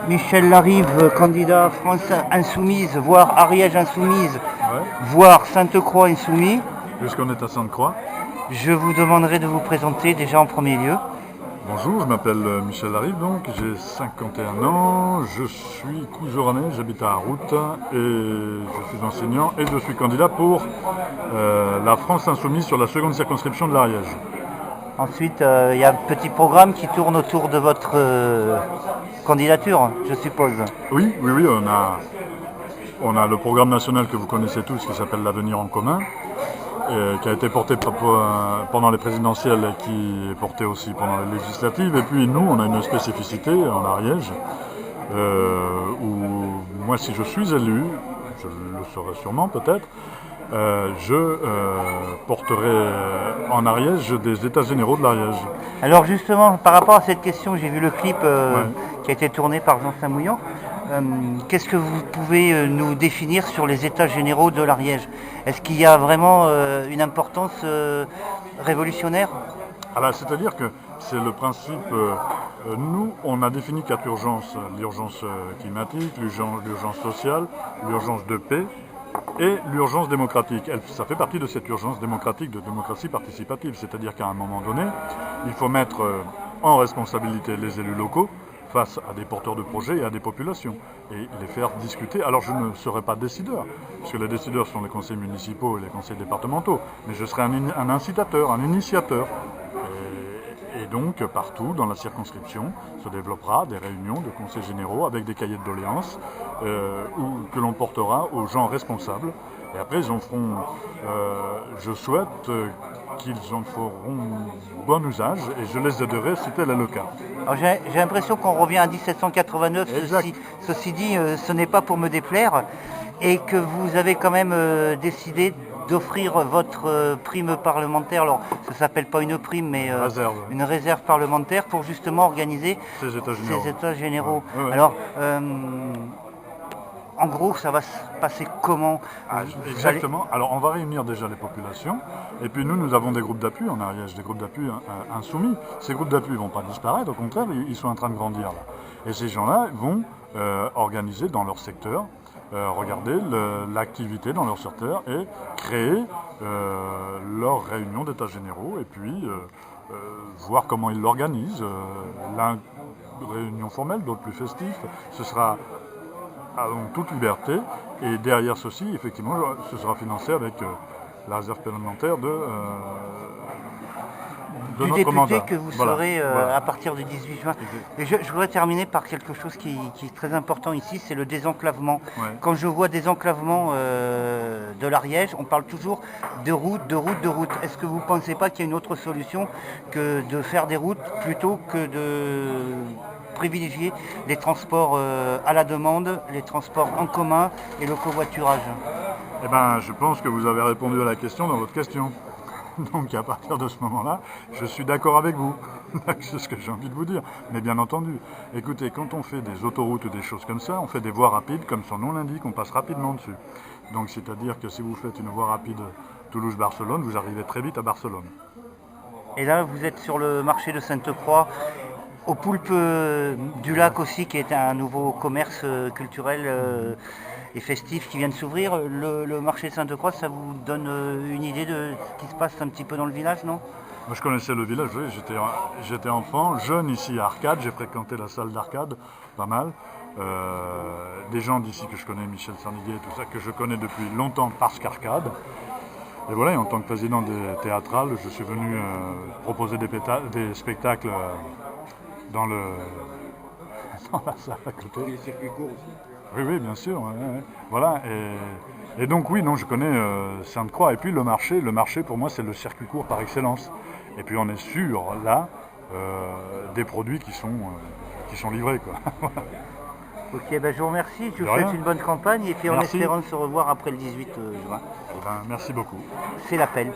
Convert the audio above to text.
Michel Larive, candidat France Insoumise, voire Ariège Insoumise, Ouais. voire Sainte-Croix Insoumis. Puisqu'on est à Sainte-Croix. Je vous demanderai de vous présenter déjà en premier lieu. Bonjour, je m'appelle Michel Larive, donc j'ai 51 ans, je suis couseronnais, j'habite à Arroute et je suis enseignant et je suis candidat pour la France Insoumise sur la seconde circonscription de l'Ariège. Ensuite, il y a un petit programme qui tourne autour de votre candidature, je suppose. Oui, on a le programme national que vous connaissez tous qui s'appelle l'Avenir en commun, qui a été porté pendant les présidentielles et qui est porté aussi pendant les législatives. Et puis nous, on a une spécificité en Ariège, où moi, si je suis élu, je le serai sûrement peut-être, je porterai en Ariège des États généraux de l'Ariège. Alors justement, par rapport à cette question, j'ai vu le clip Ouais. qui a été tourné par Jean Saint-Mouillon. Qu'est-ce que vous pouvez nous définir sur les États généraux de l'Ariège? Est-ce qu'il y a vraiment une importance révolutionnaire? Alors, c'est-à-dire que c'est le principe. Nous, on a défini 4 urgences: l'urgence climatique, l'urgence sociale, l'urgence de paix et l'urgence démocratique. Ça fait partie de cette urgence démocratique, de démocratie participative. C'est-à-dire qu'à un moment donné, il faut mettre en responsabilité les élus locaux face à des porteurs de projets et à des populations, et les faire discuter. Alors je ne serai pas décideur, puisque les décideurs sont les conseils municipaux et les conseils départementaux, mais je serai un incitateur, un initiateur. Et donc, partout dans la circonscription se développera des réunions de conseils généraux avec des cahiers de doléances que l'on portera aux gens responsables. Et après, ils en feront, je souhaite qu'ils en feront bon usage et je les aiderai si tel est le cas. Alors, j'ai l'impression qu'on revient à 1789, ceci dit, ce n'est pas pour me déplaire, et que vous avez quand même décidé d'offrir votre prime parlementaire, alors ça s'appelle pas une prime mais une réserve parlementaire pour justement organiser ces États généraux. Ouais. Ouais. Alors, en gros, ça va se passer comment? Exactement. Alors, on va réunir déjà les populations. Et puis, nous avons des groupes d'appui en Ariège, des groupes d'appui insoumis. Ces groupes d'appui ne vont pas disparaître. Au contraire, ils sont en train de grandir. Là. Et ces gens-là vont organiser dans leur secteur, regarder l'activité dans leur secteur et créer leur réunion d'états généraux. Et puis, voir comment ils l'organisent. L'un réunion formelle, d'autres plus festifs. Ce sera en toute liberté, et derrière ceci, effectivement, ce sera financé avec la réserve parlementaire de du notre député mandat. Que vous serez à partir du 18 juin. Et je voudrais terminer par quelque chose qui est très important ici, c'est le désenclavement. Ouais. Quand je vois désenclavement de l'Ariège, on parle toujours de route. Est-ce que vous ne pensez pas qu'il y a une autre solution que de faire des routes plutôt que de privilégier les transports à la demande, les transports en commun et le covoiturage? Eh bien, je pense que vous avez répondu à la question dans votre question. Donc, à partir de ce moment-là, je suis d'accord avec vous. C'est ce que j'ai envie de vous dire. Mais bien entendu, écoutez, quand on fait des autoroutes ou des choses comme ça, on fait des voies rapides, comme son nom l'indique, on passe rapidement dessus. Donc, c'est-à-dire que si vous faites une voie rapide Toulouse-Barcelone, vous arrivez très vite à Barcelone. Et là, vous êtes sur le marché de Sainte-Croix, au Poulpe du Lac aussi, qui est un nouveau commerce culturel et festif qui vient de s'ouvrir. Le marché de Sainte-Croix, ça vous donne une idée de ce qui se passe un petit peu dans le village, non? Moi, je connaissais le village, oui, j'étais enfant, jeune ici à Arcade, j'ai fréquenté la salle d'Arcade, pas mal. Des gens d'ici que je connais, Michel Sardiguet, tout ça, que je connais depuis longtemps parce qu'Arcade. Et voilà, et en tant que président des théâtrales, je suis venu proposer des spectacles dans la salle à côté. Les circuits courts aussi. Oui, bien sûr. Ouais. Voilà. Et donc oui, non, je connais Sainte-Croix. Et puis le marché pour moi c'est le circuit court par excellence. Et puis on est sûr là des produits qui sont livrés, quoi. Ok, ben je vous remercie, je vous rien. souhaite une bonne campagne et puis en Merci. espérant se revoir après le 18 juin. Eh ben, merci beaucoup. C'est l'appel.